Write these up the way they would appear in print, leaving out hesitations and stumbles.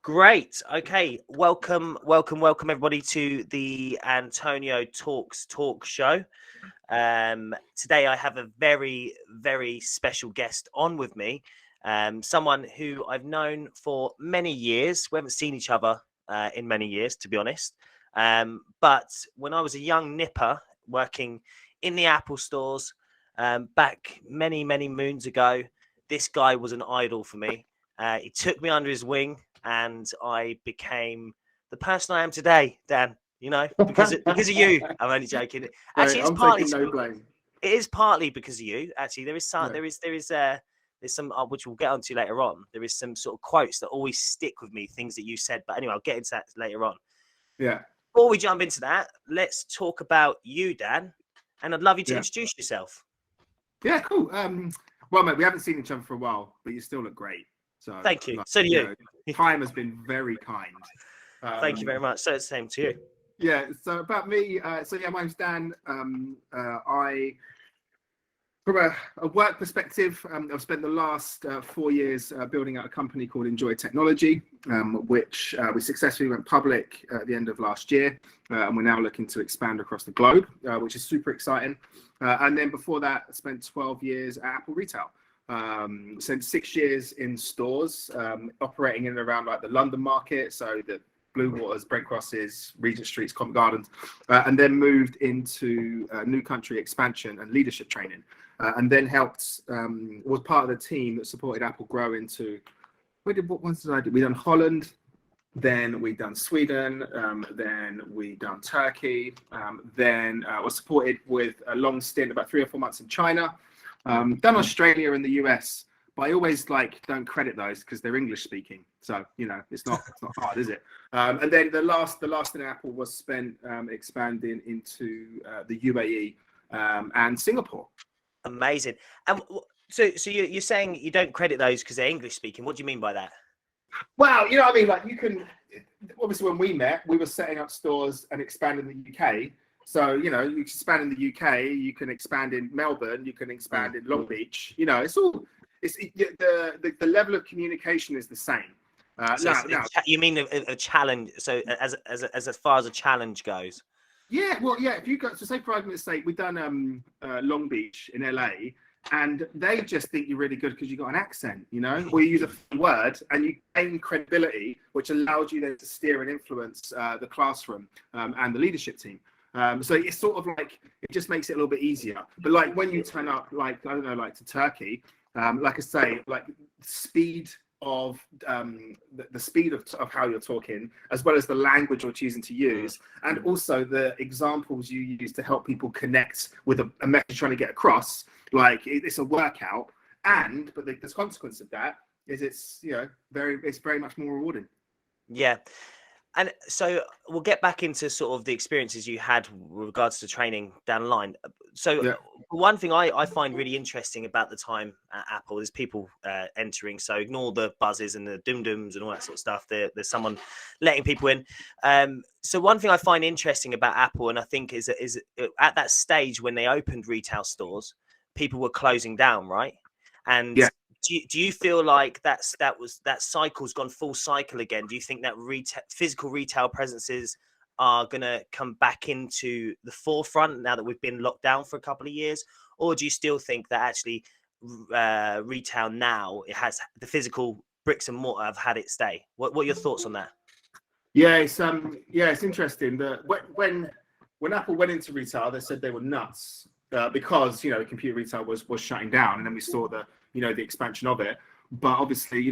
Great. Okay. Welcome everybody to the Antonio Talks Talk Show. Today I have a very, very special guest on with me. Someone who I've known for many years. We haven't seen each other in many years, to be honest. But when I was a young nipper working in the Apple stores back many, many moons ago, this guy was an idol for me. He took me under his wing, and I became the person I am today, Dan. You know, because of you. I'm only joking. Actually, it's I'm partly taking no blame. it is partly because of you. Actually, there is some Yeah. there's some which we'll get onto later on. There is some sort of quotes that always stick with me, things that you said. But anyway, I'll get into that later on. Yeah. Before we jump into that, let's talk about you, Dan. And I'd love you to Yeah. introduce yourself. Yeah, cool. Well, mate, we haven't seen each other for a while, but you still look great. So Thank you. So do you. Time has been very kind. Thank you very much. So it's the same to you. Yeah. So about me, my name's Dan. From a work perspective, I've spent the last 4 years building out a company called Enjoy Technology, which we successfully went public at the end of last year, and we're now looking to expand across the globe, which is super exciting. And then before that, I spent 12 years at Apple Retail. Spent 6 years in stores, operating in and around like the London market, so the Blue Waters, Brent Crosses, Regent Streets, Covent Gardens, and then moved into new country expansion and leadership training. And then was part of the team that supported Apple grow into, what ones did I do? We done Holland, then we done Sweden, then we done Turkey, then was supported with a long stint, about 3 or 4 months in China, done Australia and the US, but I always don't credit those because they're English speaking. So, it's not hard, is it? And then the last in Apple was spent expanding into the UAE and Singapore. Amazing. And so you're saying you don't credit those because they're English speaking. What do you mean by that? Well, you know what I mean? Like, you can, obviously when we met, we were setting up stores and expanding in the UK. So, you expand in the UK, you can expand in Melbourne, you can expand in Long Beach. The level of communication is the same. You mean a challenge? So as far as a challenge goes. Yeah, well, yeah. If you go, so say for argument's sake, we've done Long Beach in LA, and they just think you're really good because you got an accent, or you use a word and you gain credibility, which allows you then to steer and influence the classroom and the leadership team. So it's sort of like, it just makes it a little bit easier. But like when you turn up, to Turkey, like I say, like speed of the speed of how you're talking, as well as the language you're choosing to use, and also the examples you use to help people connect with a message trying to get across. Like, it's a workout, but the consequence of that is it's very much more rewarding. Yeah. And so we'll get back into sort of the experiences you had with regards to training down the line. So Yeah. One thing I find really interesting about the time at Apple is people entering. So ignore the buzzes and the dum-dums and all that sort of stuff. There's someone letting people in. So one thing I find interesting about Apple, and I think is at that stage when they opened retail stores, people were closing down, right? And yeah. Do you feel like that cycle's gone full cycle again? Do you think that physical retail presences are going to come back into the forefront now that we've been locked down for a couple of years? Or do you still think that actually retail now, it has the physical bricks and mortar have had its day? What are your thoughts on that? Yeah, it's interesting that when Apple went into retail, they said they were nuts because computer retail was shutting down, and then we saw the expansion of it. But obviously,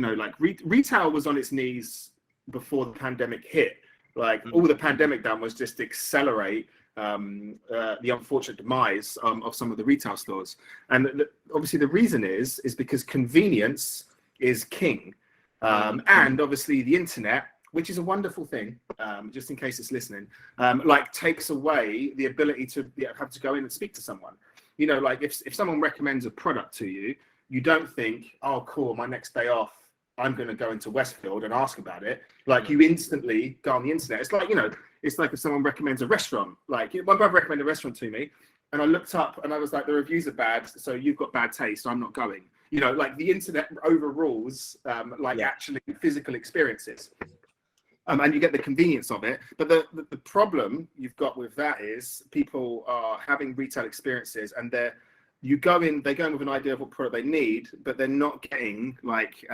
retail was on its knees before the pandemic hit. Like, all the pandemic done was just accelerate the unfortunate demise of some of the retail stores. And obviously the reason is because convenience is king. And obviously the internet, which is a wonderful thing, just in case it's listening, takes away the ability to have to go in and speak to someone. Like if someone recommends a product to you, you don't think, oh, cool, my next day off, I'm going to go into Westfield and ask about it. Like, you instantly go on the internet. It's like, it's like if someone recommends a restaurant. Like, my brother recommended a restaurant to me, and I looked up and I was like, the reviews are bad, so you've got bad taste, so I'm not going. Like, the internet overrules actually physical experiences. And you get the convenience of it. But the problem you've got with that is people are having retail experiences and they're going with an idea of what product they need, but they're not getting like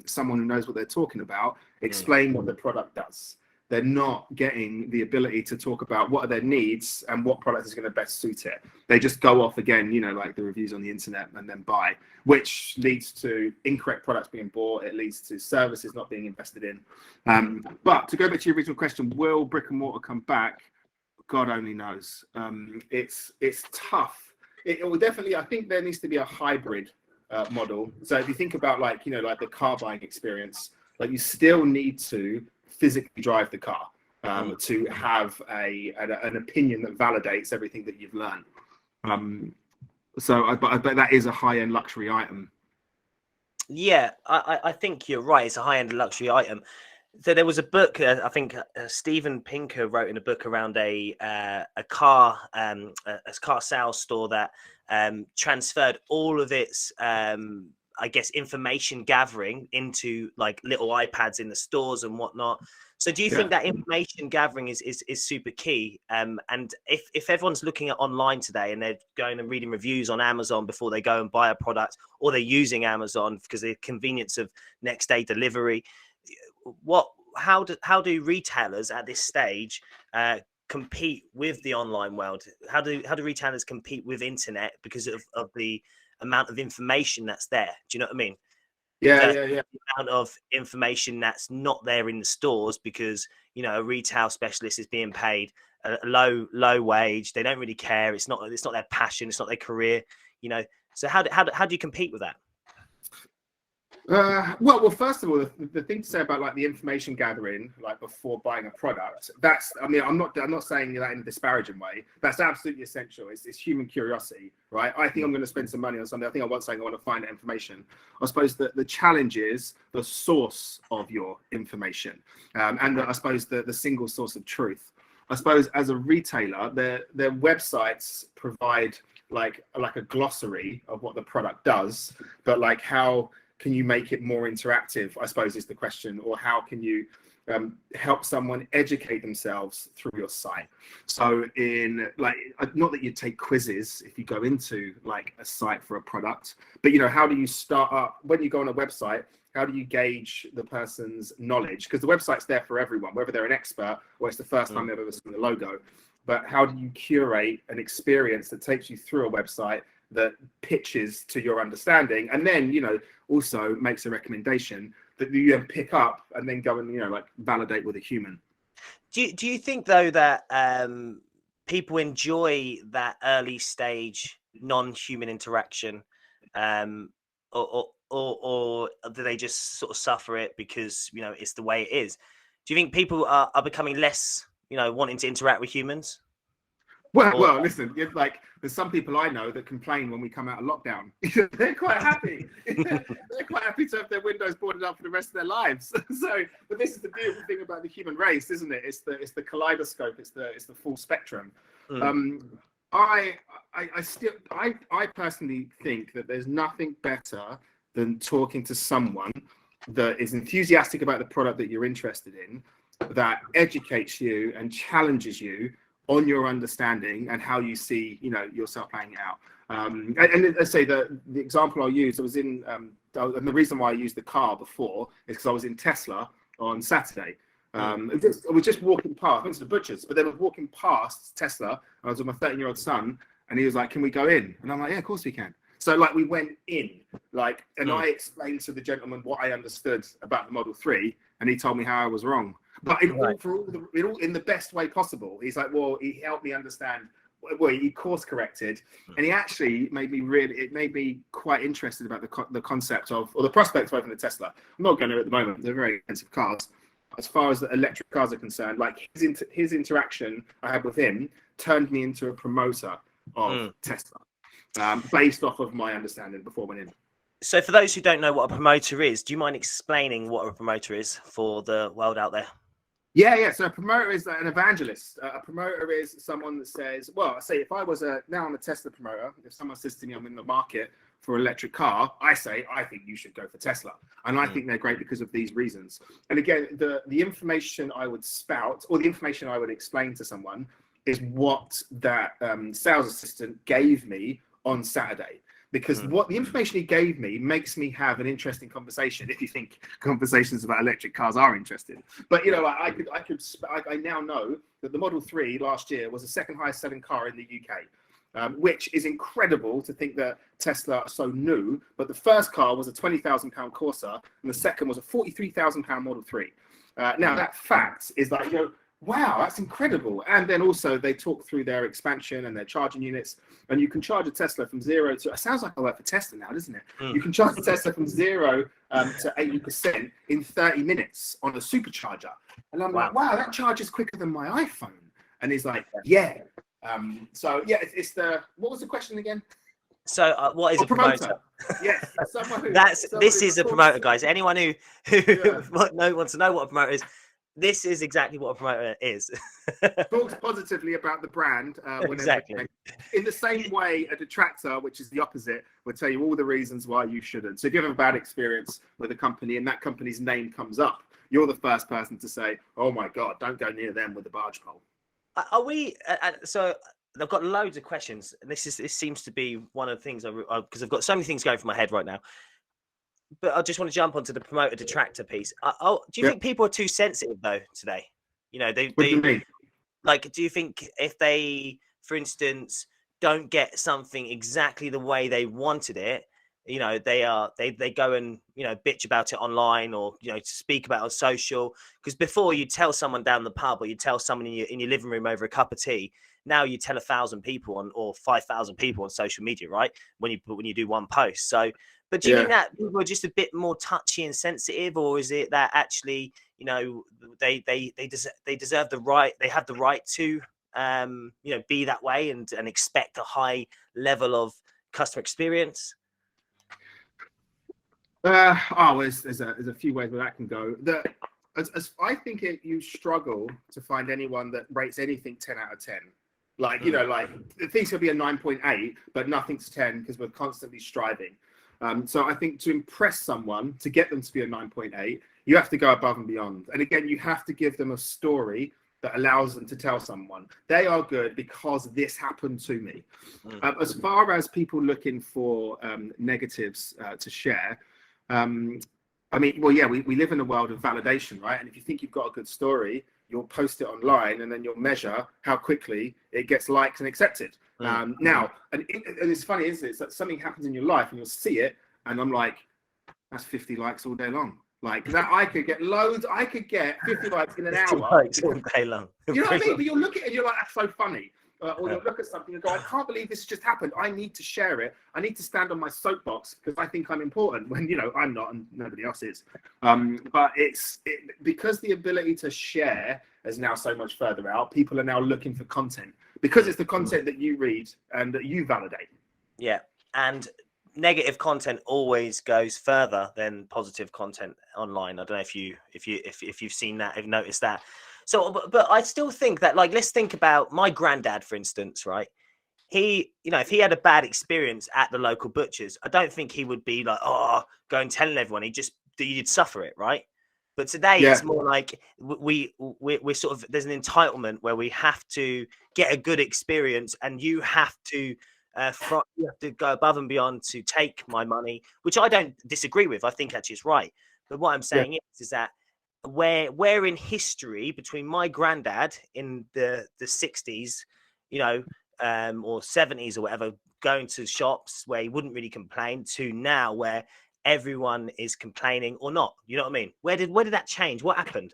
someone who knows what they're talking about explain what the product does. They're not getting the ability to talk about what are their needs and what product is going to best suit it. They just go off again, like the reviews on the internet and then buy, which leads to incorrect products being bought. It leads to services not being invested in. But to go back to your original question, will brick and mortar come back? God only knows. It's tough. It will definitely, I think there needs to be a hybrid model. So if you think about like the car buying experience, like you still need to physically drive the car to have an opinion that validates everything that you've learned. So I bet that is a high-end luxury item. Yeah, I think you're right. It's a high-end luxury item. So there was a book, I think Steven Pinker wrote in a book around a car sales store that transferred all of its I guess information gathering into like little iPads in the stores and whatnot. So do you think that information gathering is super key? And if everyone's looking at online today and they're going and reading reviews on Amazon before they go and buy a product, or they're using Amazon because of the convenience of next day delivery, how do retailers at this stage compete with the online world? How do retailers compete with internet because of the amount of information that's there? Do you know what I mean? Yeah. The amount of information that's not there in the stores because a retail specialist is being paid a low wage. They don't really care. It's not their passion. It's not their career. So how do you compete with that? Well, first of all, the thing to say about like the information gathering, like before buying a product, I'm not saying that in a disparaging way. That's absolutely essential. It's human curiosity, right? I think I'm going to spend some money on something. I think I want something. I want to find information. I suppose that the challenge is the source of your information, and I suppose the single source of truth. I suppose as a retailer, their websites provide like a glossary of what the product does, but like how can you make it more interactive, I suppose, is the question, or how can you help someone educate themselves through your site? So in like, not that you take quizzes if you go into like a site for a product, but how do you start up when you go on a website? How do you gauge the person's knowledge? Because the website's there for everyone, whether they're an expert or it's the first time they've ever seen the logo. But how do you curate an experience that takes you through a website that pitches to your understanding, and then also makes a recommendation that you then pick up and then go and like validate with a human? Do you think though that people enjoy that early stage non-human interaction, or do they just sort of suffer it because it's the way it is? Do you think people are becoming less wanting to interact with humans? Well, listen, like there's some people I know that complain when we come out of lockdown. They're quite happy. They're quite happy to have their windows boarded up for the rest of their lives. But this is the beautiful thing about the human race, isn't it? It's the kaleidoscope. It's the full spectrum. I personally think that there's nothing better than talking to someone that is enthusiastic about the product that you're interested in, that educates you and challenges you on your understanding and how you see, yourself playing it out. And let's say the example I'll use, I was in, and the reason why I used the car before is because I was in Tesla on Saturday. I was just walking past, I went to the butcher's, but then I was walking past Tesla. I was with my 13-year-old son, and he was like, "Can we go in?" And I'm like, "Yeah, of course we can." So like we went in, like, and I explained to the gentleman what I understood about the Model 3, and he told me how I was wrong. But in the best way possible. He's like, well, he helped me understand. Well, he course corrected, and he actually made me quite interested about the concept of, or the prospect of opening a Tesla. I'm not going to at the moment. They're very expensive cars. As far as the electric cars are concerned, like his interaction I had with him turned me into a promoter of Tesla, based off of my understanding before I went in. So for those who don't know what a promoter is, do you mind explaining what a promoter is for the world out there? Yeah. So a promoter is an evangelist. A promoter is someone that says, well, say if I was now I'm a Tesla promoter. If someone says to me I'm in the market for electric car, I think you should go for Tesla. And I think they're great because of these reasons. And again, the information I would spout, or the information I would explain to someone, is what that sales assistant gave me on Saturday. Because what the information he gave me makes me have an interesting conversation, if you think conversations about electric cars are interesting. But I now know that the Model 3 last year was the second highest selling car in the UK, which is incredible to think that Tesla are so new. But the first car was a £20,000 Corsa, and the second was a £43,000 Model 3. Now that fact is like, wow, that's incredible. And then also they talk through their expansion and their charging units, and you can charge a Tesla from 0 to, it sounds like I work for Tesla now, doesn't it? You can charge a Tesla from 0 to 80% in 30 minutes on a supercharger. And I'm like, wow, that charges quicker than my iPhone. And he's like, yeah. It's what was the question again? So what is a promoter? Yes. This is a promoter, guys. Anyone who wants to know what a promoter is, this is exactly what a promoter is. Talks positively about the brand. Exactly. In the same way, a detractor, which is the opposite, will tell you all the reasons why you shouldn't. So if you have a bad experience with a company and that company's name comes up, you're the first person to say, oh my God, don't go near them with a barge pole. Are we, so I've got loads of questions. And this seems to be one of the things, because I've got so many things going through my head right now. But I just want to jump onto the promoter detractor piece. Do you think people are too sensitive though today? What do you mean? Like, do you think if they, for instance, don't get something exactly the way they wanted it, they go and bitch about it online, or speak about it on social? Because before you tell someone down the pub, or you tell someone in your living room over a cup of tea. Now you tell 1,000 people or 5,000 people on social media, right? When you do one post. So. But do you think that people are just a bit more touchy and sensitive, or is it that actually, they deserve the right, they have the right to, be that way and expect a high level of customer experience? There's a few ways where that can go. As I think you struggle to find anyone that rates anything 10 out of 10. Like, things could be a 9.8, but nothing's 10 because we're constantly striving. So I think to impress someone, to get them to be a 9.8, you have to go above and beyond. And again, you have to give them a story that allows them to tell someone they are good because this happened to me. As far as people looking for negatives to share, we live in a world of validation, right? And if you think you've got a good story, you'll post it online, and then you'll measure how quickly it gets liked and accepted. Now, and it's funny, isn't it? It's that something happens in your life and you'll see it, and I'm like, that's 50 likes all day long. Like that, I could get loads. I could get 50 likes in an hour. Likes all day long. You know what I mean? But you'll look at it and you're like, that's so funny. Or you'll look at something and go, I can't believe this just happened. I need to share it. I need to stand on my soapbox because I think I'm important when, I'm not and nobody else is. But because the ability to share is now so much further out, people are now looking for content because it's the content that you read and that you validate. Yeah. And negative content always goes further than positive content online. I don't know if you've seen that, if noticed that. So, but I still think that, like, let's think about my granddad, for instance, right? He, if he had a bad experience at the local butcher's, I don't think he would be like, oh, go and telling everyone. You'd suffer it, right? But today it's more like we're sort of, there's an entitlement where we have to get a good experience, and you have to go above and beyond to take my money, which I don't disagree with. I think actually it's right. But what I'm saying is that where in history between my granddad in the 60s, or 70s or whatever, going to shops where he wouldn't really complain, to now where everyone is complaining or not. You know what I mean? Where did that change? What happened?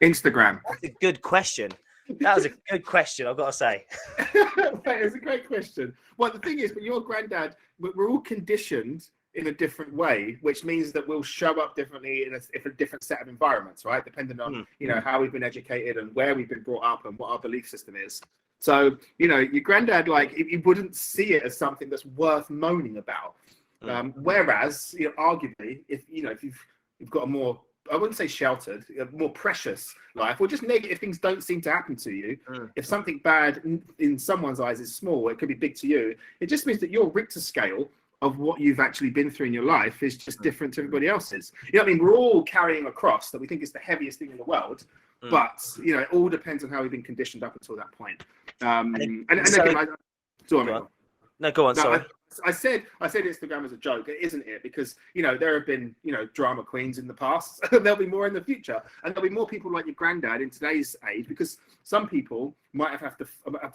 Instagram. That's a good question. That was a good question, I've got to say. It's a great question. Well, the thing is, but your granddad, we're all conditioned in a different way, which means that we'll show up differently in a different set of environments, right? Depending on, how we've been educated and where we've been brought up and what our belief system is. So, your granddad, like, you wouldn't see it as something that's worth moaning about. Whereas, arguably, if you've got a more, I wouldn't say sheltered, more precious life, or just negative things don't seem to happen to you. If something bad in someone's eyes is small, it could be big to you. It just means that your Richter scale of what you've actually been through in your life is just different to everybody else's. You know what I mean? We're all carrying a cross that we think is the heaviest thing in the world, but you know, it all depends on how we've been conditioned up until that point. And again, go on. Sorry. I said Instagram as a joke. It isn't it? Because, you know, there have been, you know, drama queens in the past. There'll be more in the future. And there'll be more people like your granddad in today's age, because some people might have to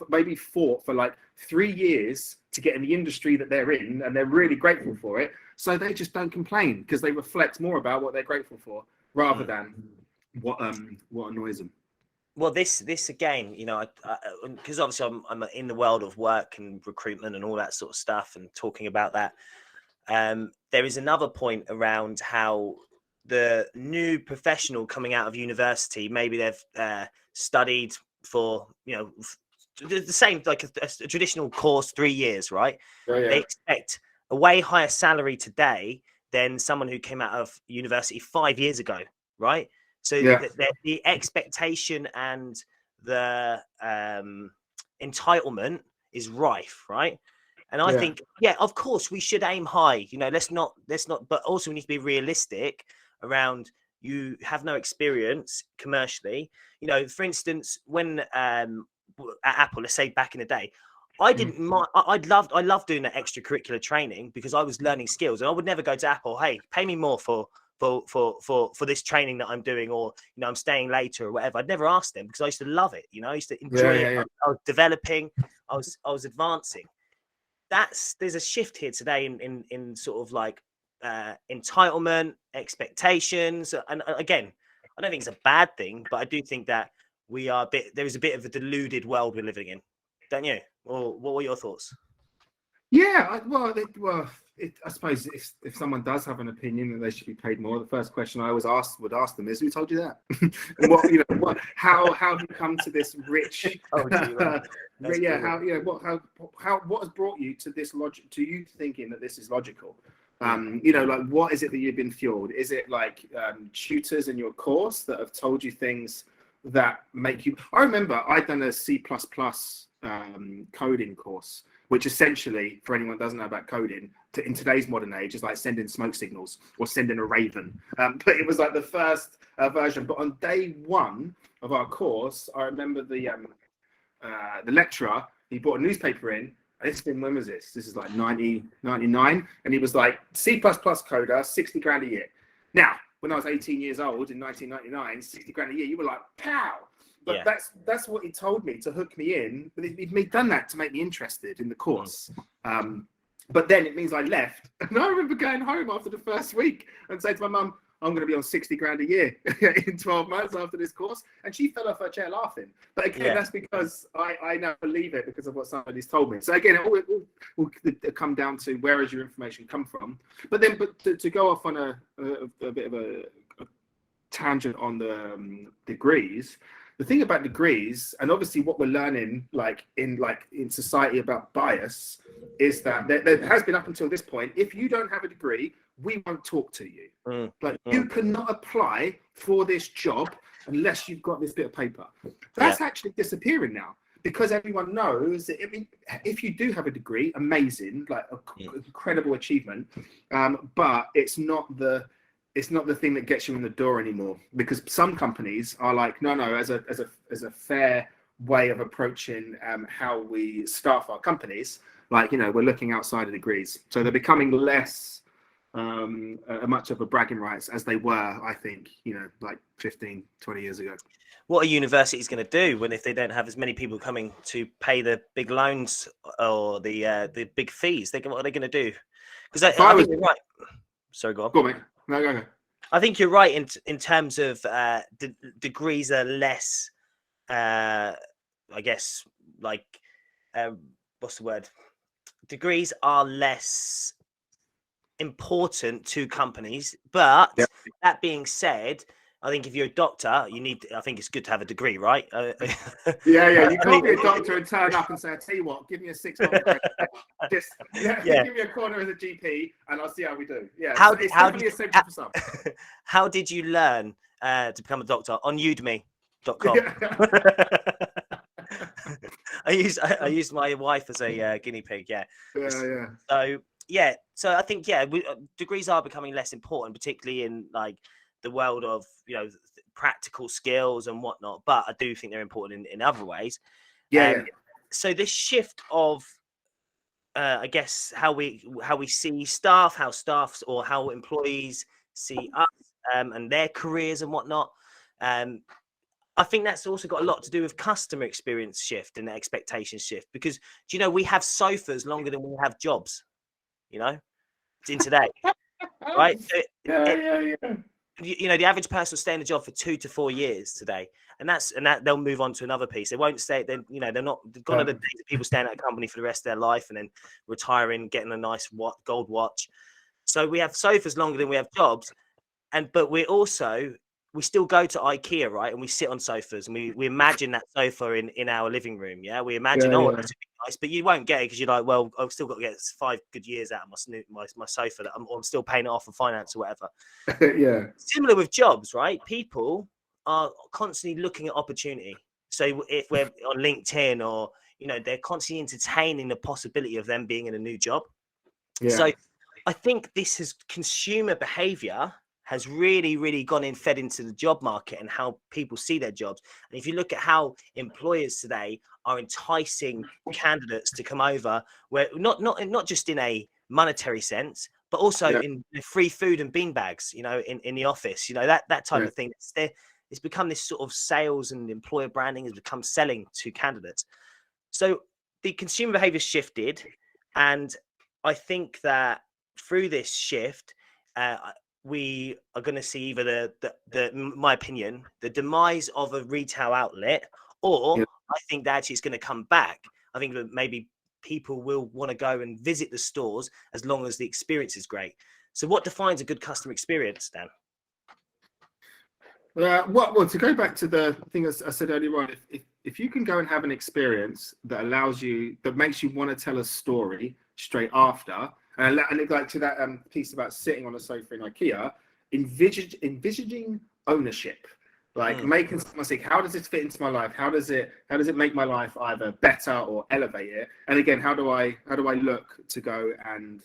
maybe fought for like 3 years to get in the industry that they're in, and they're really grateful for it. So they just don't complain because they reflect more about what they're grateful for rather than what annoys them. Well, this again, you know, because obviously I'm in the world of work and recruitment and all that sort of stuff, and talking about that. There is another point around how the new professional coming out of university, maybe they've studied for, you know, the same, like a traditional course, 3 years, right? Yeah. They expect a way higher salary today than someone who came out of university 5 years ago, right? So the expectation and the entitlement is rife, right? And I think, of course, we should aim high. You know, let's not. But also, we need to be realistic around. You have no experience commercially. You know, for instance, when at Apple, let's say back in the day, I didn't mind. I loved doing that extracurricular training because I was learning skills, and I would never go to Apple. Hey, pay me more for this training that I'm doing, or, you know, I'm staying later or whatever. I'd never ask them because I used to love it. You know, I used to enjoy it. I was developing. I was advancing. There's a shift here today in sort of like entitlement, expectations, and again, I don't think it's a bad thing, but I do think that there is a bit of a deluded world we're living in, don't you? Or what were your thoughts? Yeah, I suppose if someone does have an opinion that they should be paid more, the first question I would ask them is, "Who told you that?" And how have you come to this rich? What has brought you to this logic? To you thinking that this is logical? You know, like, what is it that you've been fueled? Is it like tutors in your course that have told you things that make you? I remember I'd done a C++ coding course, which essentially, for anyone who doesn't know about coding, in today's modern age, is like sending smoke signals or sending a raven. But it was like the first version. But on day one of our course, I remember the lecturer, he brought a newspaper in. When was this? This is like 1999. And he was like, C++ coder, 60 grand a year. Now, when I was 18 years old in 1999, 60 grand a year, you were like, pow! But that's what he told me to hook me in. But he'd done that to make me interested in the course. But then it means I left. And I remember going home after the first week and saying to my mum, I'm going to be on 60 grand a year in 12 months after this course. And she fell off her chair laughing. But again, that's because I now believe it because of what somebody's told me. So again, it will come down to where has your information come from. But to go off on a bit of a tangent on the degrees, the thing about degrees, and obviously what we're learning in society about bias, is that there has been up until this point, if you don't have a degree, we won't talk to you. You cannot apply for this job unless you've got this bit of paper. That's actually disappearing now, because everyone knows that if you do have a degree, amazing, like incredible achievement, but it's not the thing that gets you in the door anymore, because some companies are like, no, as a fair way of approaching how we staff our companies, like, you know, we're looking outside of degrees. So they're becoming less much of a bragging rights as they were, I think, you know, like 15, 20 years ago. What are universities going to do if they don't have as many people coming to pay the big loans or the big fees? What are they going to do? Because I think you're right. Sorry, go on. Go on, mate. No, go. I think you're right in terms of degrees are less, I guess, like, what's the word? Degrees are less important to companies. But that being said, I think if you're a doctor, I think it's good to have a degree, right? You can't be a doctor and turn up and say, I tell you what, give me a 6 month break. Just give me a corner as a GP and I'll see how we do. Yeah, it's definitely essential for some. How did you learn to become a doctor? On udemy.com. I used my wife as a guinea pig. So yeah, so I think degrees are becoming less important, particularly in like the world of practical skills and whatnot. But I do think they're important in other ways. Yeah. So this shift of I guess how we see staff, how staffs or how employees see us and their careers and whatnot. I think that's also got a lot to do with customer experience shift and expectation shift, because we have sofas longer than we have jobs. In today, right? So the average person will stay in the job for 2 to 4 years today, and that they'll move on to another piece. They won't stay. Then they're not gone are the days of people staying at a company for the rest of their life and then retiring, getting a nice gold watch. So we have sofas longer than we have jobs, but we still go to IKEA, right? And we sit on sofas and we imagine that sofa in our living room. Yeah, we imagine this would be nice, but you won't get it because you're like, well, I've still got to get 5 good years out of my sofa that I'm still paying it off on finance or whatever. Yeah. Similar with jobs, right? People are constantly looking at opportunity. So if we're on LinkedIn or they're constantly entertaining the possibility of them being in a new job. Yeah. So I think consumer behavior has really, really fed into the job market and how people see their jobs. And if you look at how employers today are enticing candidates to come over, where not just in a monetary sense, but also in free food and bean bags, in the office, that type of thing. It's become this sort of sales and employer branding has become selling to candidates. So the consumer behavior shifted, and I think that through this shift, we are going to see either my opinion, the demise of a retail outlet, or I think that actually it's going to come back. I think that maybe people will want to go and visit the stores as long as the experience is great. So what defines a good customer experience, Dan? Well, to go back to the thing I said earlier on, if you can go and have an experience that makes you want to tell a story straight after, and like to that piece about sitting on a sofa in IKEA, envisaging ownership, like making someone think, how does this fit into my life? How does it make my life either better or elevate it? And again, how do I look to go and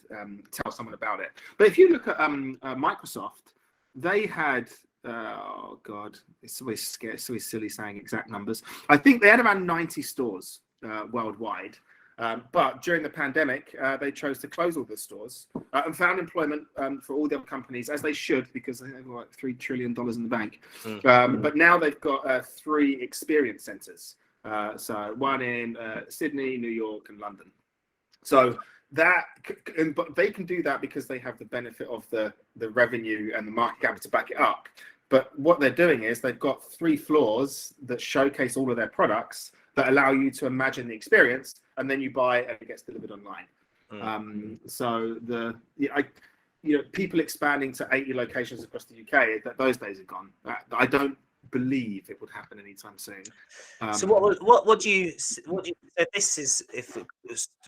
tell someone about it? But if you look at Microsoft, they had oh god, it's always scary, it's always silly saying exact numbers. I think they had around 90 stores worldwide. But during the pandemic, they chose to close all the stores and found employment for all the other companies, as they should, because I think they've got like $3 trillion in the bank. But now they've got 3 experience centers. So one in Sydney, New York, and London. So but they can do that because they have the benefit of the revenue and the market cap to back it up. But what they're doing is they've got 3 floors that showcase all of their products that allow you to imagine the experience, and then you buy it and it gets delivered online. So people expanding to 80 locations across the UK, those days are gone. I don't believe it would happen anytime soon. So what do you this is, if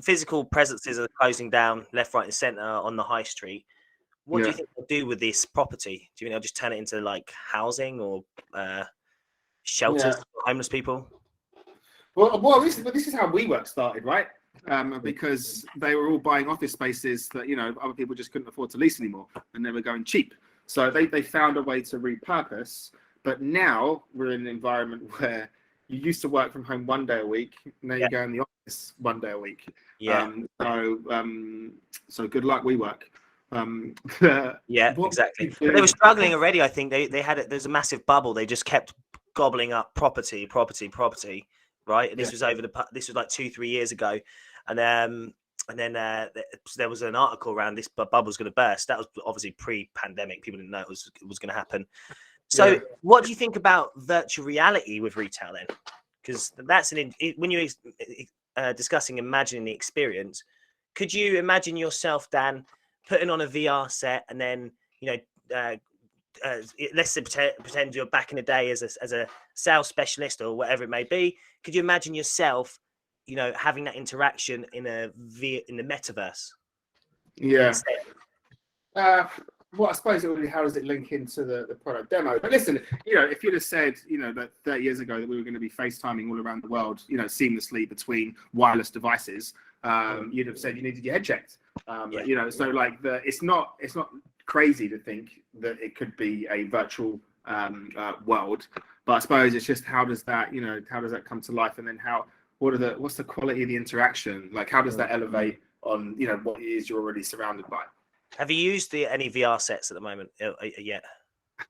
physical presences are closing down left, right, and centre on the high street, what do you think they'll do with this property? Do you think they'll just turn it into like housing or shelters for homeless people? Well, this is how WeWork started, right? Because they were all buying office spaces that other people just couldn't afford to lease anymore, and they were going cheap. So they found a way to repurpose. But now we're in an environment where you used to work from home 1 day a week. Now you go in the office 1 day a week. So good luck, WeWork. Exactly. But they were struggling already. I think there's a massive bubble. They just kept gobbling up property, right? And this was this was like 2-3 years ago, and then there was an article around this bubble was going to burst. That was obviously pre-pandemic. People didn't know it was going to happen. So what do you think about virtual reality with retail then? Because that's when you're discussing imagining the experience, could you imagine yourself, Dan, putting on a VR set and then let's say pretend you're back in the day as a sales specialist or whatever it may be. Could you imagine yourself, having that interaction in the metaverse? Well, I suppose how does it link into the product demo? But listen, if you'd have said, that 30 years ago that we were going to be FaceTiming all around the world, seamlessly between wireless devices, you'd have said you needed your head checked. Yeah. You know, so like it's not crazy to think that it could be a virtual world, but I suppose it's just how does that come to life, and then what's the quality of the interaction? Like, how does that elevate on, you know, what it is you're already surrounded by? Have you used any VR sets at the moment yet?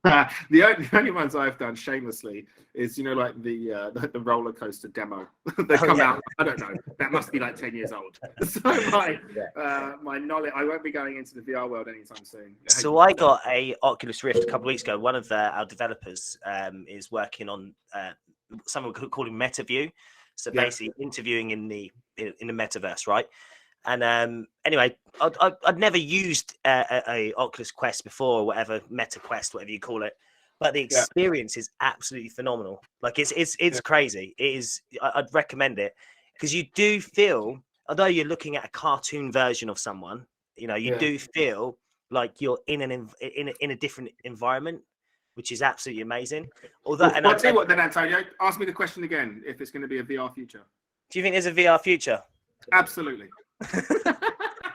The only ones I've done shamelessly is, you know, like the roller coaster demo that come out. I don't know. That must be like 10 years old. So my knowledge, I won't be going into the VR world anytime soon. So I got a Oculus Rift a couple of weeks ago. One of our developers is working on something we're calling MetaView. So basically interviewing in the metaverse, right? And anyway, I'd never used a Oculus Quest before, or whatever, Meta Quest, whatever you call it. But the experience is absolutely phenomenal. Like it's crazy. It is. I'd recommend it because you do feel, although you're looking at a cartoon version of someone, you know, you do feel like you're in a different environment, which is absolutely amazing. Although, and I'll tell you what, then, Antonio, ask me the question again. If it's going to be a VR future, do you think there's a VR future? Absolutely.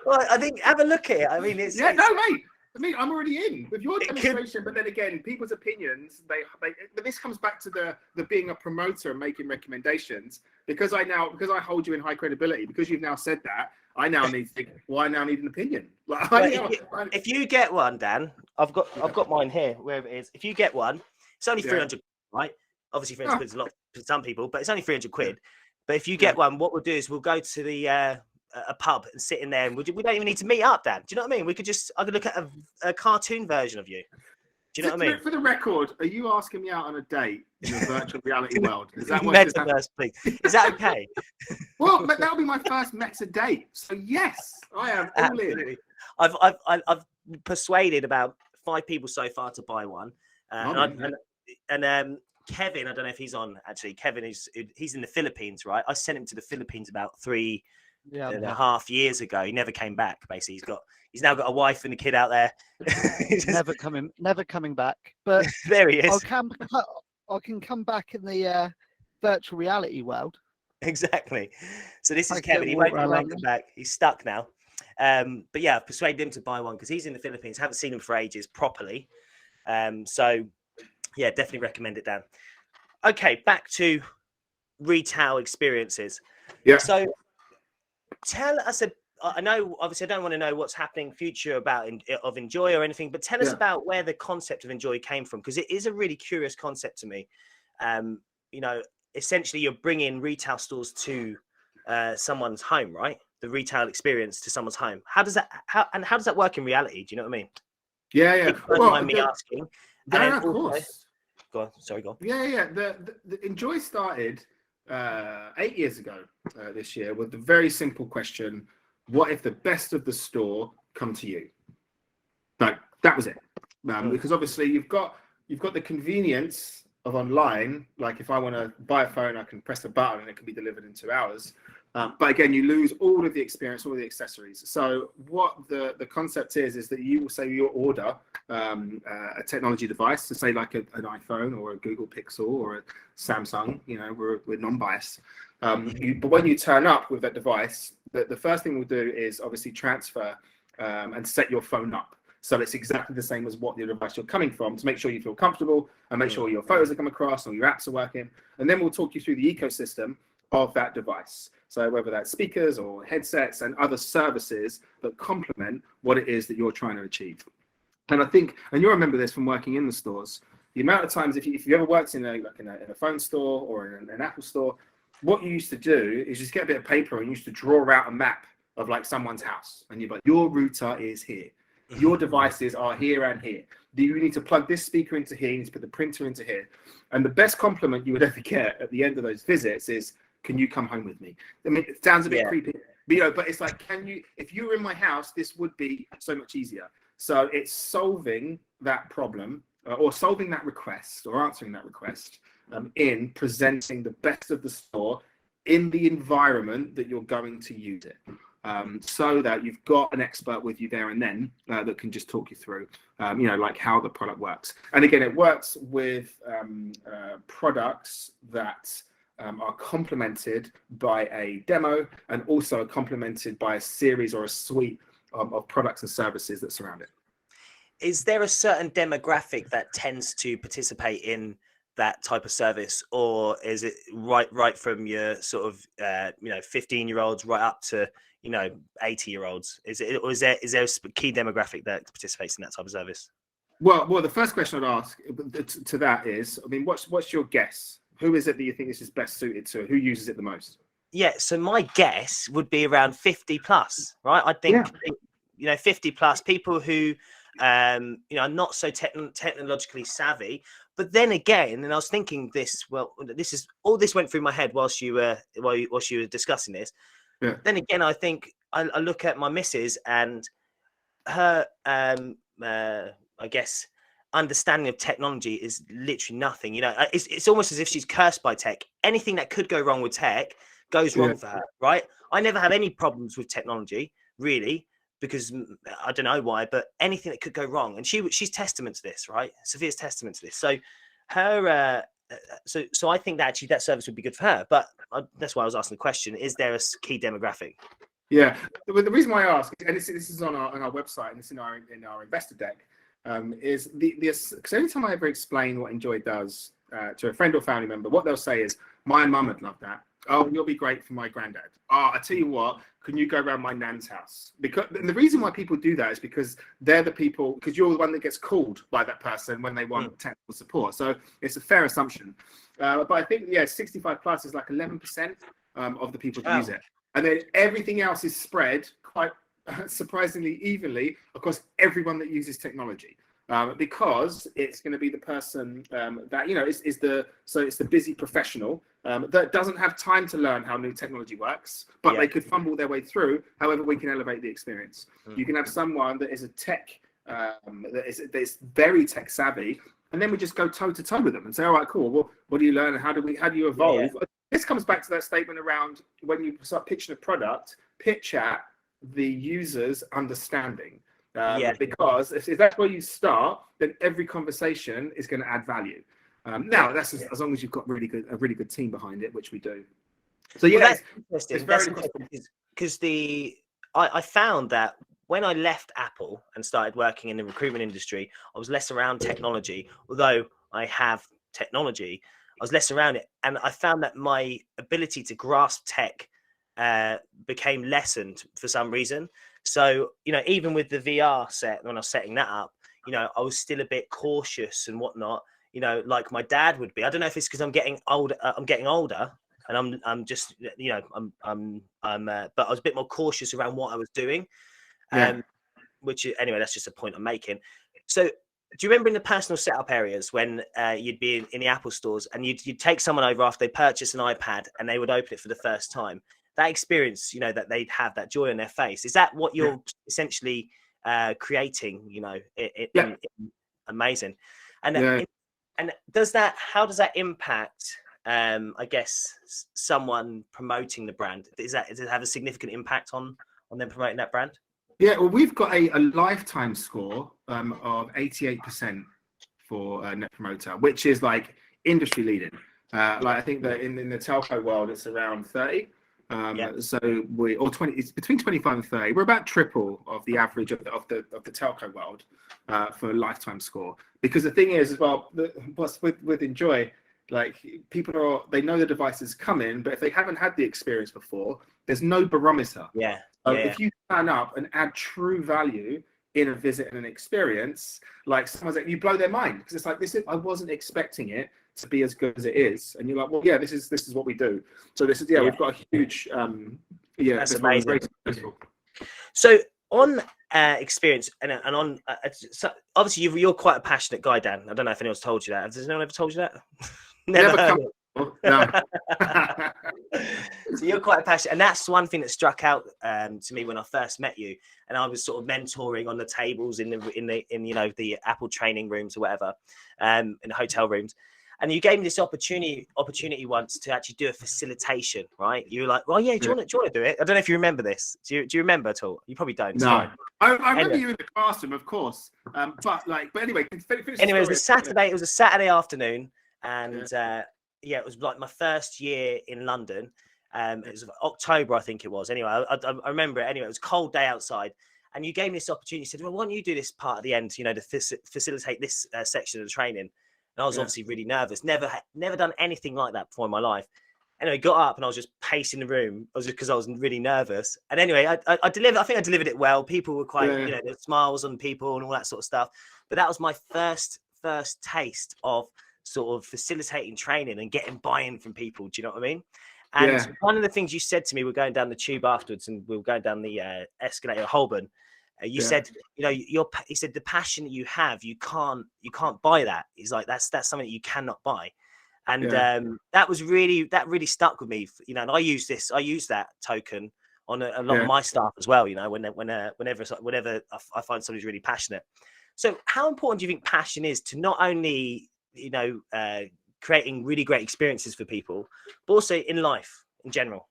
Well, I think have a look at it. I mean, it's no, mate. I mean, I'm already in with your demonstration, but then again, people's opinions. But this comes back to the being a promoter and making recommendations. Because I hold you in high credibility. Because you've now said that, I now need to think. Well, I now need an opinion. Like, if you get one, Dan, I've got mine here, wherever it is. If you get one, it's only 300, right? Obviously, 300 quid is a lot for some people, but it's only 300 quid. But if you get one, what we'll do is we'll go to the a pub and sit in there, and we don't even need to meet up, Dan. Do you know what I mean? I could look at a cartoon version of you. Do you know what I mean? For the record, are you asking me out on a date in a virtual reality world? Is that what metaverse, please? Is that okay? Well, but that'll be my first meta date. So yes, I am all in. I've persuaded about 5 people so far to buy one, and Kevin, I don't know if he's on. Actually, Kevin he's in the Philippines, right? I sent him to the Philippines about 3.5 years ago. He never came back. Basically, he's now got a wife and a kid out there. never coming back. But there he is. I can come back in the virtual reality world. Exactly. So this is Kevin. He won't come back. He's stuck now. But yeah, I've persuaded him to buy one because he's in the Philippines. Haven't seen him for ages properly. So yeah, definitely recommend it, Dan. Okay, back to retail experiences. Yeah. So tell us, I know obviously I don't want to know what's happening future of Enjoy or anything, but tell us about where the concept of Enjoy came from, because it is a really curious concept to me. You know, essentially you're bringing retail stores to someone's home, right? The retail experience to someone's home. How does that work in reality? Do you know what I mean? Yeah. Well, mind me asking. Of course. Go on. Sorry, go on. Yeah. The Enjoy started 8 years ago this year with the very simple question: what if the best of the store come to you? Like, that was it. Because obviously you've got the convenience of online. Like, if I want to buy a phone, I can press a button and it can be delivered in 2 hours. But again, you lose all of the experience, all of the accessories. So what the concept is that you will say you order a technology device, to say like an iPhone or a Google Pixel or a Samsung. You know, we're non-biased. But when you turn up with that device, the first thing we'll do is obviously transfer and set your phone up. So it's exactly the same as what the device you're coming from, to make sure you feel comfortable and make sure your photos are come across and your apps are working. And then we'll talk you through the ecosystem of that device. So whether that's speakers or headsets and other services that complement what it is that you're trying to achieve. And I think, and you'll remember this from working in the stores, the amount of times if you ever worked in a phone store or in an Apple store, what you used to do is just get a bit of paper and you used to draw out a map of like someone's house, and you're like, your router is here, your devices are here and here. You need to plug this speaker into here, you need to put the printer into here. And the best compliment you would ever get at the end of those visits is, can you come home with me? I mean, it sounds a bit creepy, but it's like, if you were in my house, this would be so much easier. So it's solving that problem or solving that request or answering that request in presenting the best of the store in the environment that you're going to use it. So that you've got an expert with you there and then that can just talk you through, like how the product works. And again, it works with products that are complemented by a demo and also complemented by a series or a suite of products and services that surround it. Is there a certain demographic that tends to participate in that type of service, or is it right from your sort of 15-year-olds right up to 80-year-olds? Is there a key demographic that participates in that type of service? Well, the first question I'd ask to that is, I mean, what's your guess? Who is it that you think this is best suited to? Who uses it the most? Yeah, so my guess would be around 50 plus, right? I think 50 plus people who are not so technologically savvy. But then again, and I was thinking this went through my head whilst you were discussing this. Yeah. Then again, I think I look at my missus and her I guess understanding of technology is literally nothing. It's almost as if she's cursed by tech. Anything that could go wrong with tech goes wrong for her, right? I never have any problems with technology, really, because I don't know why, but anything that could go wrong, and she's testament to this, right? Sophia's testament to this. So her, so I think that actually that service would be good for her. But that's why I was asking the question: is there a key demographic? Yeah, the reason why I ask, and this is on our website and it's in our investor deck, is because every time I ever explain what Enjoy does to a friend or family member, what they'll say is, "My mum would love that. Oh, you'll be great for my granddad. Oh, I tell you what, can you go around my nan's house?" And the reason why people do that is because they're the people, because you're the one that gets called by that person when they want technical support. So it's a fair assumption. But I think, 65 plus is like 11% of the people who use it. And then everything else is spread quite surprisingly evenly across everyone that uses technology. Because it's going to be the person that it's the busy professional that doesn't have time to learn how new technology works, but they could fumble their way through. However, we can elevate the experience. You can have someone that is a tech that is very tech savvy, and then we just go toe to toe with them and say, "All right, cool. Well, what do you learn, and how do you evolve?" This comes back to that statement around when you start pitching a product, pitch at the user's understanding. Because if that's where you start, then every conversation is going to add value. Now, that's as long as you've got a really good team behind it, which we do. So that's interesting. That's interesting because I found that when I left Apple and started working in the recruitment industry, I was less around technology. Although I have technology, I was less around it, and I found that my ability to grasp tech became lessened for some reason. So, even with the VR set, when I was setting that up, I was still a bit cautious and whatnot, like my dad would be. I don't know if it's because I'm getting older, and I'm just, but I was a bit more cautious around what I was doing. Which anyway, that's just a point I'm making. So do you remember in the personal setup areas when you'd be in the Apple stores and you'd take someone over after they purchased an iPad and they would open it for the first time? That experience, that they'd have that joy on their face. Is that what you're essentially creating? Amazing. And how does that impact? I guess someone promoting the brand. Does it have a significant impact on them promoting that brand? Yeah, well, we've got a lifetime score of 88% for Net Promoter, which is like industry leading. I think that in the telco world, it's around 30. So it's between 25 and 30. We're about triple of the average of the telco world for a lifetime score. Because the thing is, as well, what's with Enjoy, like they know the device is coming, but if they haven't had the experience before, there's no barometer. If you turn up and add true value in a visit and an experience, like someone's like, you blow their mind because it's like I wasn't expecting it to be as good as it is, and you're like, well, this is what we do. So we've got a huge that's amazing. So on experience and on so obviously you're quite a passionate guy, Dan. I don't know if anyone's told you that. Has anyone ever told you that? Never. No. So you're quite passionate, and that's one thing that struck out to me when I first met you. And I was sort of mentoring on the tables in the Apple training rooms or whatever, in the hotel rooms. And you gave me this opportunity once to actually do a facilitation, right? You were like, "Well, yeah, do you want to do it?" I don't know if you remember this. Do you remember at all? You probably don't. No, I remember you in the classroom, of course. But anyway, finish anyway, it was a Saturday afternoon, and yeah, it was like my first year in London. It was October, I think it was. Anyway, I remember it. Anyway, it was a cold day outside, and you gave me this opportunity. You said, "Well, why don't you do this part at the end? You know, to facilitate this section of the training." And I was obviously really nervous. Never done anything like that before in my life. Anyway, got up and I was just pacing the room. I was just because I was really nervous. And anyway, I delivered. I think I delivered it well. People were quite, you know, there's smiles on people and all that sort of stuff. But that was my first taste of sort of facilitating training and getting buy-in from people. Do you know what I mean? And one of the things you said to me, we're going down the tube afterwards, and we were going down the escalator at Holborn. You said, you know, he said the passion that you have, you can't buy that. He's like, that's something that you cannot buy. And that really stuck with me, you know. And I use that token on a lot of my staff as well, you know, whenever I find somebody's really passionate. So how important do you think passion is to not only, you know, creating really great experiences for people, but also in life in general?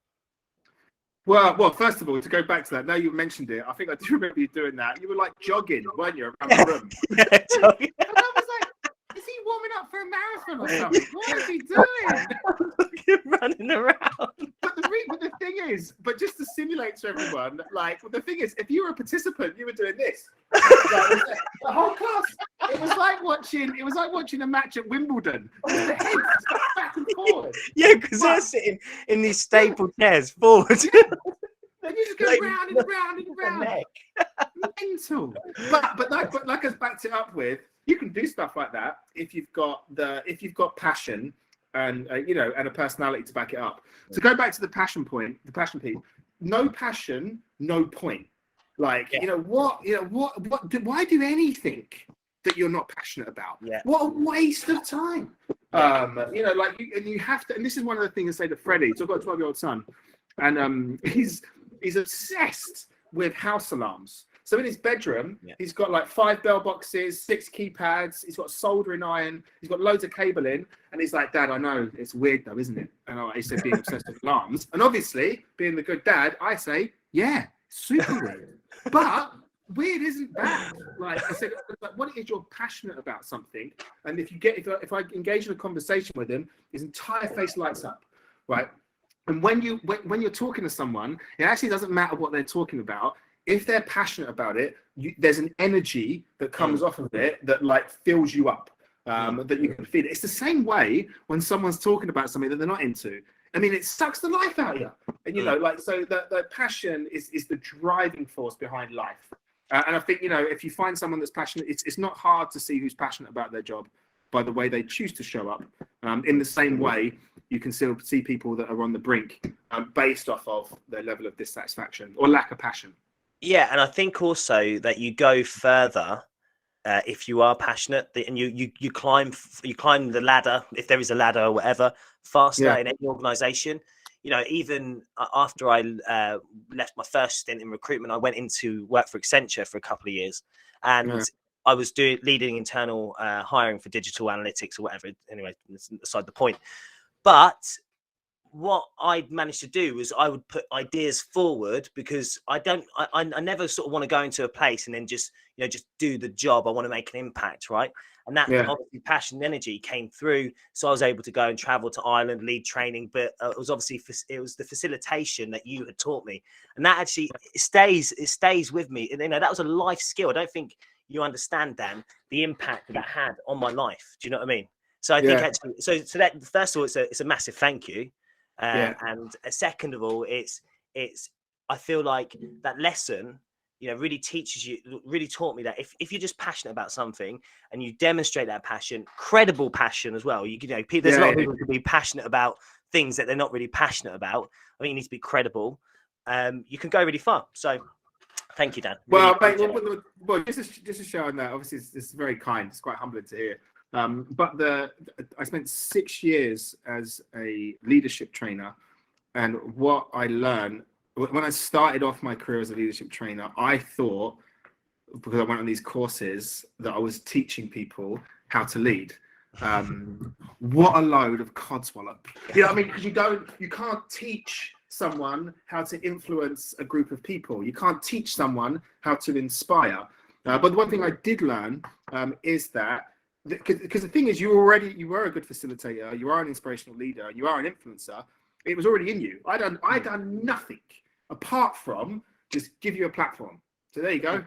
Well, first of all, to go back to that, now you mentioned it, I think I do remember you doing that. You were like jogging, weren't you, around the room? Jogging. And I was like, is he warming up for a marathon or something? What is he doing? Running around. But the thing is, but just to simulate to everyone, like, the thing is, if you were a participant, you were doing this. Like, the whole class, it was like watching a match at Wimbledon. The heads back and forward. Yeah, because they're sitting in these staple chairs forward. Then you just go round and round and round. Mental. But like I backed it up with, you can do stuff like that if you've got passion and you know, and a personality to back it up. So go back to the passion piece. No passion, no point. Like, you know, why do anything that you're not passionate about? Yeah. What a waste of time. You know, like, you have to, and this is one of the things I say to Freddie. So I've got a 12-year-old son, and he's obsessed with house alarms. So in his bedroom, he's got like 5 bell boxes, 6 keypads. He's got a soldering iron. He's got loads of cable in. And he's like, "Dad, I know it's weird though, isn't it?" And he said, being obsessed with alarms. And obviously, being the good dad, I say, yeah, super weird. But weird isn't bad. Like I said, like, what it is, you're passionate about something. And if I engage in a conversation with him, his entire face lights up, right? And when you're talking to someone, it actually doesn't matter what they're talking about. If they're passionate about it, there's an energy that comes off of it that like fills you up, that you can feel it. It's the same way when someone's talking about something that they're not into. I mean, it sucks the life out of you. And, you know, like, so the passion is the driving force behind life. And I think, you know, if you find someone that's passionate, it's not hard to see who's passionate about their job by the way they choose to show up. In the same way, you can still see people that are on the brink based off of their level of dissatisfaction or lack of passion. Yeah, and I think also that you go further if you are passionate, and you climb the ladder, if there is a ladder or whatever, faster in any organisation. You know, even after I left my first stint in recruitment, I went into work for Accenture for a couple of years, and I was leading internal hiring for digital analytics or whatever. Anyway, that's beside the point. But what I managed to do was I would put ideas forward, because I never sort of want to go into a place and then just do the job. I want to make an impact, right? And that obviously passion and energy came through. So I was able to go and travel to Ireland, lead training, but it was the facilitation that you had taught me, and that actually stays with me. And, you know, that was a life skill. I don't think you understand, Dan, the impact that had on my life. Do you know what I mean? So I think actually, so that, first of all, it's a massive thank you. And second of all, it's I feel like that lesson, you know, really taught me that if you're just passionate about something and you demonstrate that passion, credible passion as well, you know, there's a lot of people who can be passionate about things that they're not really passionate about. I think you need to be credible. You can go really far. So thank you, Dan. Well, this is showing that obviously it's very kind. It's quite humbling to hear. But I spent 6 years as a leadership trainer, and what I learned when I started off my career as a leadership trainer, I thought, because I went on these courses, that I was teaching people how to lead. What a load of codswallop. You know what I mean? Because you can't teach someone how to influence a group of people. You can't teach someone how to inspire. But the one thing I did learn is that because the thing is, you were a good facilitator, you are an inspirational leader, you are an influencer. It was already in you. I done nothing apart from just give you a platform. So there you go.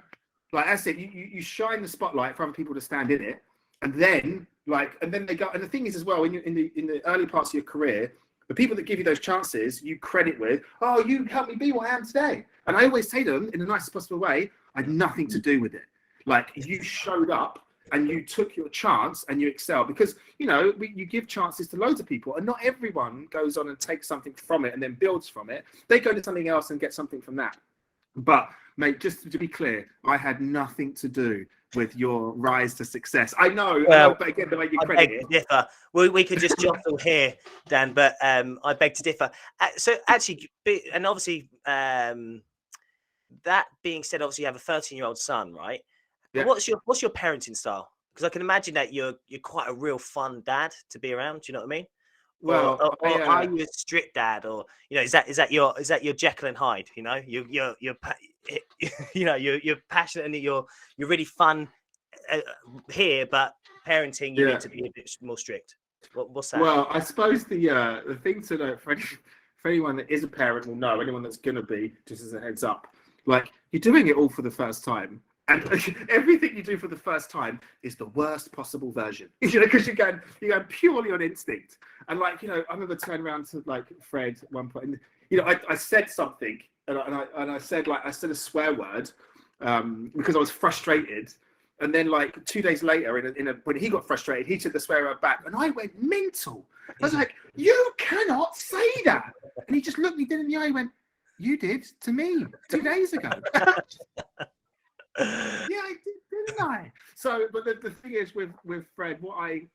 Like I said, you shine the spotlight for other people to stand in it, and then they go. And the thing is as well, in the early parts of your career, the people that give you those chances, you credit with, oh, you helped me be what I am today. And I always say to them in the nicest possible way, I had nothing to do with it. Like you showed up and you took your chance and you excel, because you give chances to loads of people, and not everyone goes on and takes something from it and then builds from it. They go to something else and get something from that. But mate, just to be clear, I had nothing to do with your rise to success. I know, but again, the way you credit it. Differ. We could just jostle here, Dan, but I beg to differ. So actually, and obviously, that being said, obviously you have a 13-year-old son, right? Yeah. What's your parenting style? Because I can imagine that you're quite a real fun dad to be around. Do you know what I mean? Well, or are you a strict dad, or is that your Jekyll and Hyde? You're passionate and you're really fun here, but parenting you need to be a bit more strict. What's that? Well, I suppose the thing to know for anyone that is a parent will know, anyone that's gonna be, just as a heads up, like you're doing it all for the first time. And everything you do for the first time is the worst possible version, because you're going purely on instinct. And I remember turning around to Fred at one point, and I said something, and I said a swear word because I was frustrated. And then 2 days later, when he got frustrated, he took the swear word back, and I went mental. I was like, "You cannot say that!" And he just looked me dead in the eye and went, "You did to me 2 days ago." Yeah, I did, didn't I? So, but the thing is with Fred, what I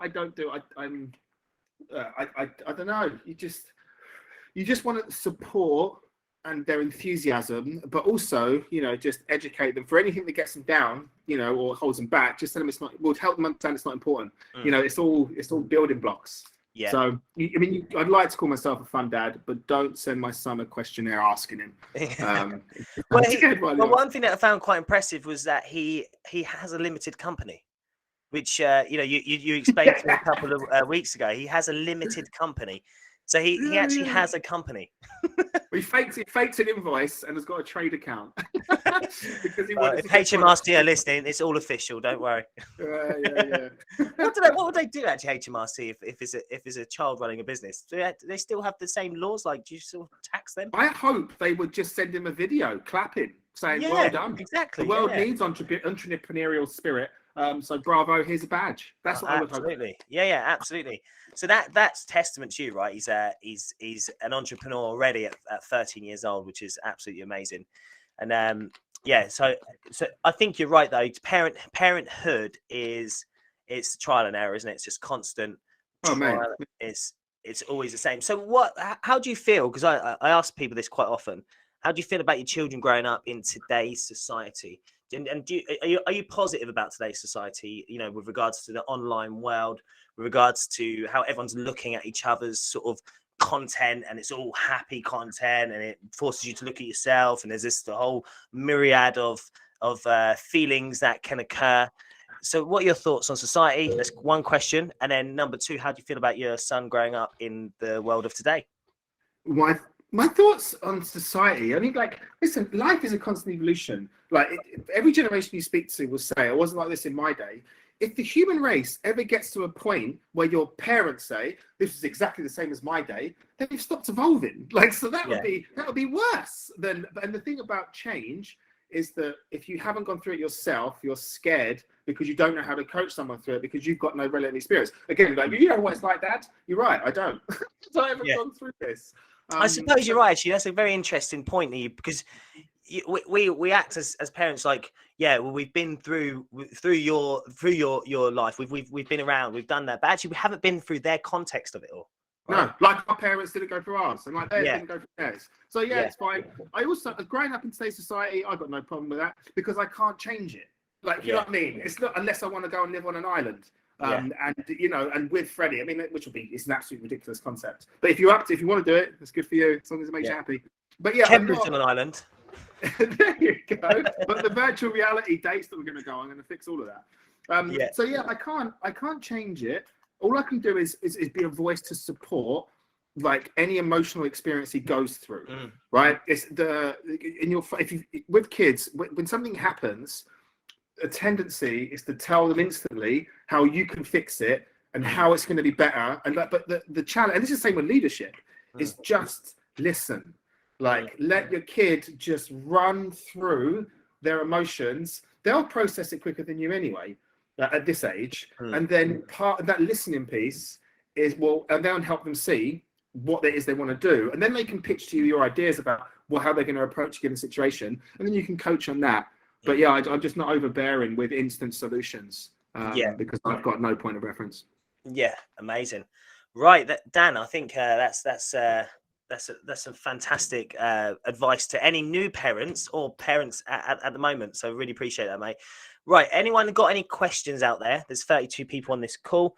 don't do, I don't know. You just want to support and their enthusiasm, but also just educate them for anything that gets them down, or holds them back. Just tell them we'll help them understand it's not important. It's all building blocks. Yeah. So, I'd like to call myself a fun dad, but don't send my son a questionnaire asking him. Well, one thing that I found quite impressive was that he has a limited company, which you explained to me a couple of weeks ago. He has a limited company, so he actually has a company. He faked an invoice and has got a trade account. Because if HMRC are listening, it's all official. Don't worry. Yeah. What would they do actually, HMRC, if it's a child running a business? Do they still have the same laws? Do you still tax them? I hope they would just send him a video clapping, saying, "Well done." Exactly. The world needs entrepreneurial spirit. So bravo, here's a badge. That's what I would hope. Absolutely. Yeah, absolutely. So that's testament to you, right? He's an entrepreneur already at 13 years old, which is absolutely amazing. And so I think you're right though. Parenthood it's trial and error, isn't it? It's just constant trial. It's always the same. So how do you feel? Because I ask people this quite often. How do you feel about your children growing up in today's society? And are you positive about today's society, with regards to the online world, with regards to how everyone's looking at each other's sort of content, and it's all happy content, and it forces you to look at yourself, and there's the whole myriad of feelings that can occur. So what are your thoughts on society? That's one question. And then number two, how do you feel about your son growing up in the world of today? My thoughts on society, listen, life is a constant evolution. Every generation you speak to will say, it wasn't like this in my day. If the human race ever gets to a point where your parents say, this is exactly the same as my day, then we've stopped evolving. So that would be worse than, and the thing about change is that if you haven't gone through it yourself, you're scared because you don't know how to coach someone through it because you've got no relevant experience. Again, you know what it's like, Dad? You're right, I don't. So I haven't gone through this. I suppose you're right. Actually, that's a very interesting point, because we act as parents we've been through your life. We've been around. We've done that, but actually we haven't been through their context of it all. Right? No, our parents didn't go through ours, and they didn't go through theirs. So it's fine. I also, growing up in today's society, I got no problem with that because I can't change it. You know what I mean? It's not unless I want to go and live on an island. And with Freddie, it's an absolutely ridiculous concept. But if you want to do it, it's good for you as long as it makes you happy. But Ken lives on an island. There you go. But the virtual reality dates that we're going to go, I'm going to fix all of that. Yeah. So yeah, I can't change it. All I can do is be a voice to support like any emotional experience he goes through. Right? It's with kids, when something happens, a tendency is to tell them instantly how you can fix it and how it's going to be better. And but the challenge, and this is the same with leadership, is just listen. Like let your kid just run through their emotions. They'll process it quicker than you anyway at this age. And then part of that listening piece is, and then help them see what it is they want to do. And then they can pitch to you your ideas about how they're going to approach a given situation. And then you can coach on that. But yeah, I'm just not overbearing with instant solutions because I've got no point of reference. Yeah, amazing. Right, Dan, I think that's some fantastic advice to any new parents or parents at the moment. So really appreciate that, mate. Right, anyone got any questions out there? There's 32 people on this call.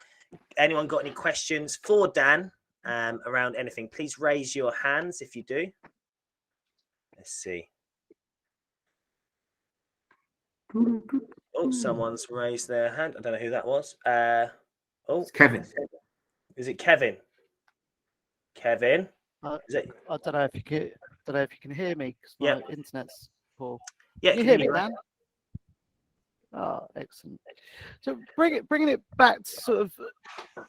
Anyone got any questions for Dan around anything? Please raise your hands if you do. Let's see. Oh, someone's raised their hand. I don't know who that was. It's Kevin. Is it Kevin? Kevin? Is it? I don't know if you can hear me because my internet's poor. Yeah, can you hear me, Dan? Oh, excellent. So bringing it back to sort of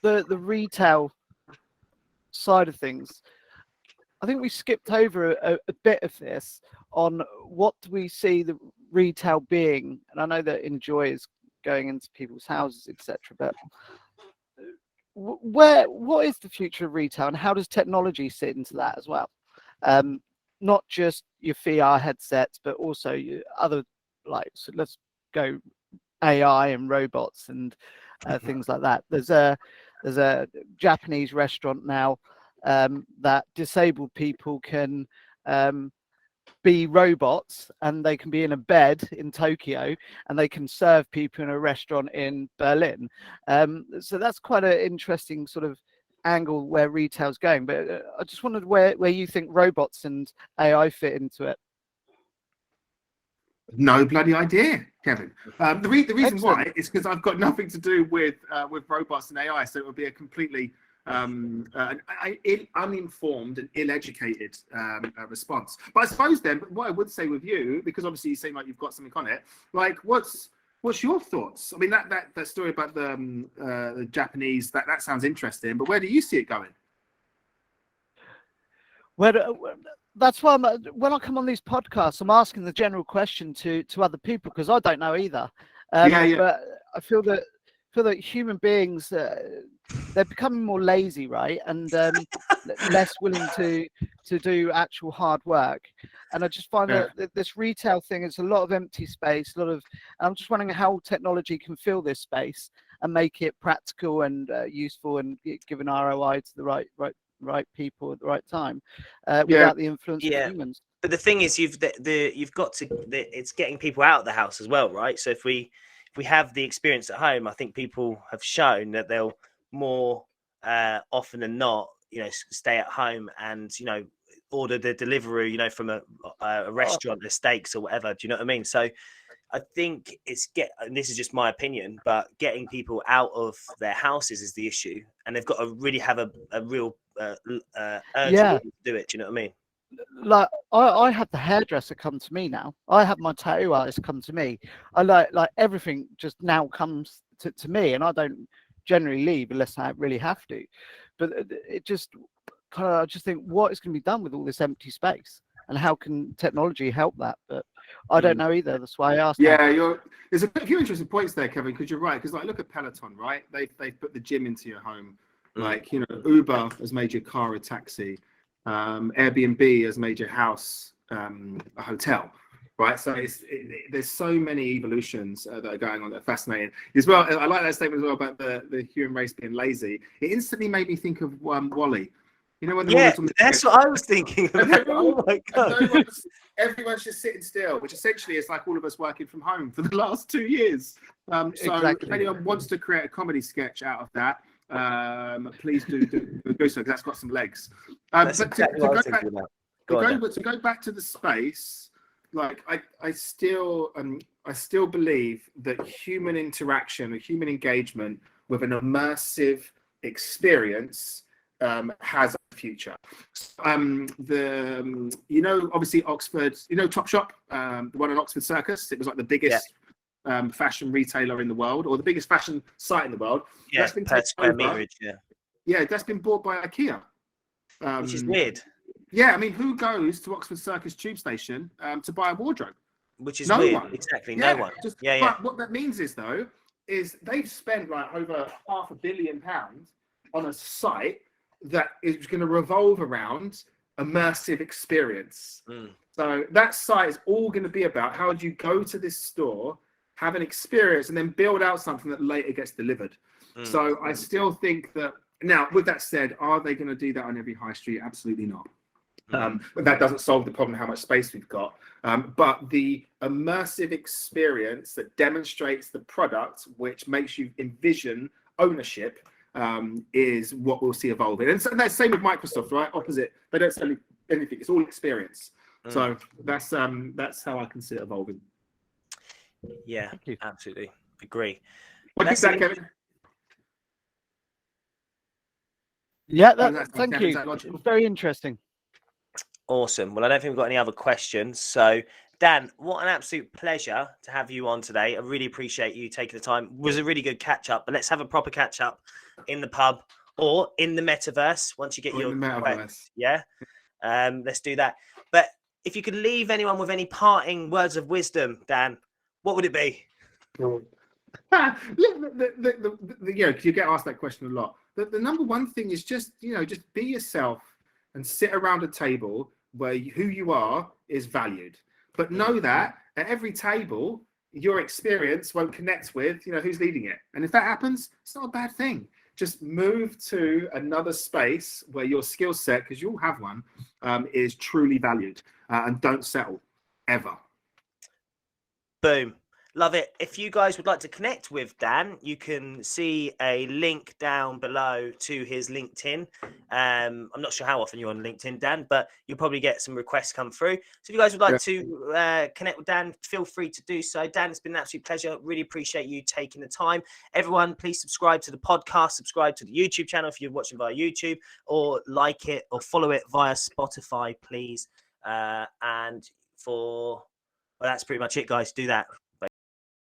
the retail side of things, I think we skipped over a bit of this on what do we see the retail being, and I know that Enjoy is going into people's houses, etc. But what is the future of retail, and how does technology sit into that as well? Not just your VR headsets, but also your other, like, so let's go AI and robots and things like that. There's a Japanese restaurant now that disabled people can be robots, and they can be in a bed in Tokyo and they can serve people in a restaurant in Berlin. So that's quite an interesting sort of angle where retail's going. But I just wondered where you think robots and AI fit into it. No bloody idea, Kevin. The reason why is because I've got nothing to do with robots and AI, so it would be a completely uninformed and ill-educated response. But I suppose then, what I would say with you, because obviously you seem like you've got something on it, like what's your thoughts? I mean, that story about the Japanese, that sounds interesting, but where do you see it going? That's why when I come on these podcasts, I'm asking the general question to other people because I don't know either. But I feel that human beings, they're becoming more lazy, right, and less willing to do actual hard work. And I just find that this retail thing is a lot of empty space, I'm just wondering how technology can fill this space and make it practical and useful and give an ROI to the right people at the right time without the influence of humans. But the thing is, you've got to. It's getting people out of the house as well, right? So if we have the experience at home, I think people have shown that they'll more often than not, stay at home and order the delivery, from a restaurant, the steaks or whatever. Do you know what I mean? So I think and this is just my opinion, but getting people out of their houses is the issue, and they've got to really have a real urge to do it. Do you know what I mean? Like I have the hairdresser come to me now. I have my tattoo artist come to me. I like everything just now comes to me, and I don't generally leave unless I really have to. But it just I just think, what is going to be done with all this empty space, and how can technology help that? But I don't know either. That's why I asked. Yeah, there's a few interesting points there, Kevin, because you're right. Because look at Peloton, right? They've put the gym into your home. Like Uber has made your car a taxi. Airbnb has made your house a hotel, right? So there's so many evolutions that are going on that are fascinating as well. I like that statement as well about the human race being lazy. It instantly made me think of Wall-E. When that's what I was thinking about. Oh my God. Everyone's just sitting still, which essentially is like all of us working from home for the last 2 years. So if anyone wants to create a comedy sketch out of that, please do so, because that's got some legs. But to go back to the space, like I still believe that human interaction or human engagement with an immersive experience has a future. Obviously Oxford, Topshop, the one in Oxford Circus, it was like the biggest fashion retailer in the world, or the biggest fashion site in the world. Yeah, that's been per square over. meterage. Yeah, that's been bought by IKEA. Which is weird. Yeah, I mean, who goes to Oxford Circus tube station to buy a wardrobe? Which is no weird. one. Exactly, Yeah, no one. But what that means is, though, is they've spent like over £500 million on a site that is going to revolve around immersive experience. So that site is all going to be about how do you go to this store, have an experience, and then build out something that later gets delivered. So I still think that, now, with that said, are they going to do that on every high street? Absolutely not. But that doesn't solve the problem how much space we've got. But the immersive experience that demonstrates the product, which makes you envision ownership, is what we'll see evolving. And so that's same with Microsoft, right? Opposite. They don't sell anything. It's all experience. So that's how I can see it evolving. Yeah, absolutely agree. What do you think, Kevin? Yeah, thank you. It's very interesting. Awesome. Well, I don't think we've got any other questions. So, Dan, what an absolute pleasure to have you on today. I really appreciate you taking the time. It was a really good catch up, but let's have a proper catch up in the pub or in the metaverse once you get your metaverse. Yeah. Let's do that. But if you could leave anyone with any parting words of wisdom, Dan, what would it be? You get asked that question a lot. The number one thing is just be yourself and sit around a table where who you are is valued. But know that at every table, your experience won't connect with who's leading it. And if that happens, it's not a bad thing. Just move to another space where your skill set, because you'll have one, is truly valued, and don't settle ever. Boom. Love it. If you guys would like to connect with Dan, you can see a link down below to his LinkedIn. I'm not sure how often you're on LinkedIn, Dan, but you'll probably get some requests come through. So if you guys would like to connect with Dan, feel free to do so. Dan, it's been an absolute pleasure. Really appreciate you taking the time. Everyone, please subscribe to the podcast, subscribe to the YouTube channel if you're watching via YouTube, or like it or follow it via Spotify, please. Well, that's pretty much it, guys. Do that.